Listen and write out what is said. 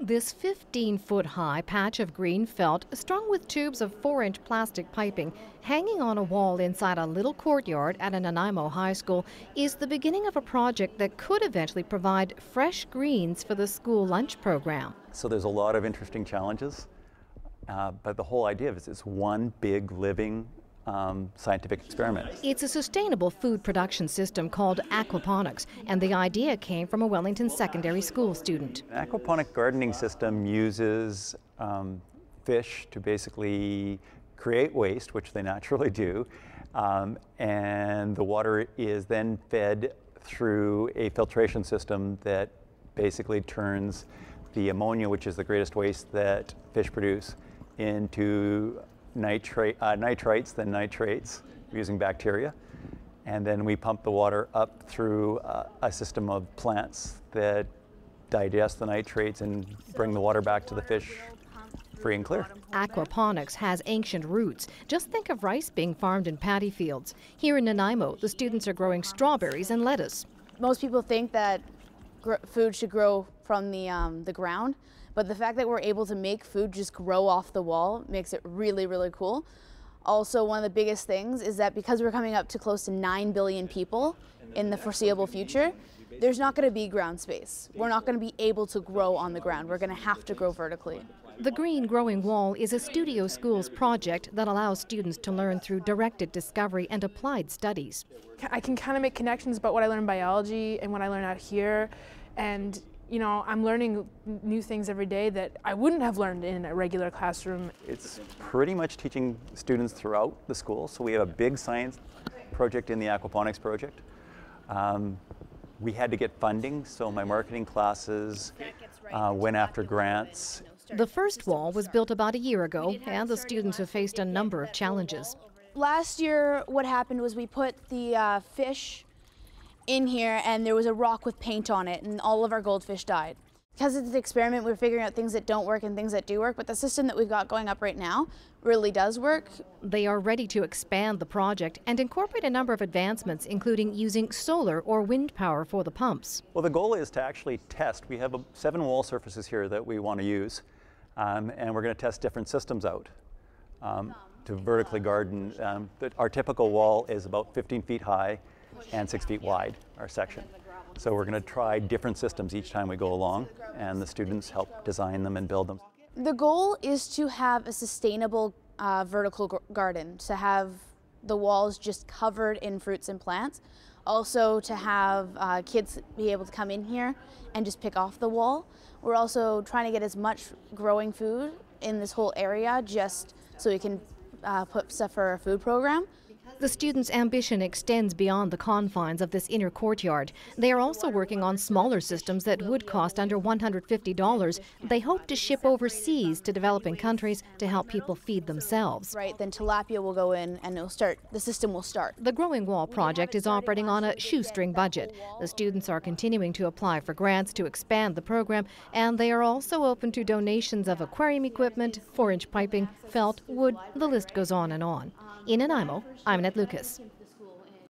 This 15-foot-high patch of green felt, strung with tubes of 4-inch plastic piping, hanging on a wall inside a little courtyard at a Nanaimo high school, is the beginning of a project that could eventually provide fresh greens for the school lunch program. So there's a lot of interesting challenges, but the whole idea is it's one big living scientific experiment. It's a sustainable food production system called Aquaponics, and the idea came from a Wellington Secondary school student. An aquaponic gardening system uses fish to basically create waste, which they naturally do, and the water is then fed through a filtration system that basically turns the ammonia, which is the greatest waste that fish produce, into nitrites, then nitrates, using bacteria. And then we pump the water up through a system of plants that digest the nitrates and bring the water back to the fish free and clear. Aquaponics has ancient roots. Just think of rice being farmed in paddy fields. Here in Nanaimo, the students are growing strawberries and lettuce. Most people think that food should grow from the ground, but the fact that we're able to make food just grow off the wall makes it really, really cool. Also, one of the biggest things is that because we're coming up to close to 9 billion people in the foreseeable future, there's not going to be ground space. We're not going to be able to grow on the ground. We're going to have to grow vertically. The Green Growing Wall is a Studio Schools project that allows students to learn through directed discovery and applied studies. I can kind of make connections about what I learn in biology and what I learn out here, and you know, I'm learning new things every day that I wouldn't have learned in a regular classroom. It's pretty much teaching students throughout the school. So we have a big science project in the aquaponics project. We had to get funding, so my marketing classes went after grants. The first wall was built about a year ago, and the students have faced a number of challenges. Last year, what happened was we put the fish in here and there was a rock with paint on it and all of our goldfish died. Because it's an experiment, we're figuring out things that don't work and things that do work, but the system that we've got going up right now really does work. They are ready to expand the project and incorporate a number of advancements, including using solar or wind power for the pumps. Well, the goal is to actually test. We have 7 wall surfaces here that we want to use, and we're going to test different systems out to vertically garden. Our typical wall is about 15 feet high and 6 feet wide, our section. So we're going to try different systems each time we go along, and the students help design them and build them. The goal is to have a sustainable vertical garden, to have the walls just covered in fruits and plants. Also to have kids be able to come in here and just pick off the wall. We're also trying to get as much growing food in this whole area just so we can put stuff for our food program. The students' ambition extends beyond the confines of this inner courtyard. They are also working on smaller systems that would cost under $150. They hope to ship overseas to developing countries to help people feed themselves. Right, then tilapia will go in and the system will start. The Growing Wall project is operating on a shoestring budget. The students are continuing to apply for grants to expand the program, and they are also open to donations of aquarium equipment, 4-inch piping, felt, wood, the list goes on and on. In Nanaimo, I'm Annette Lucas.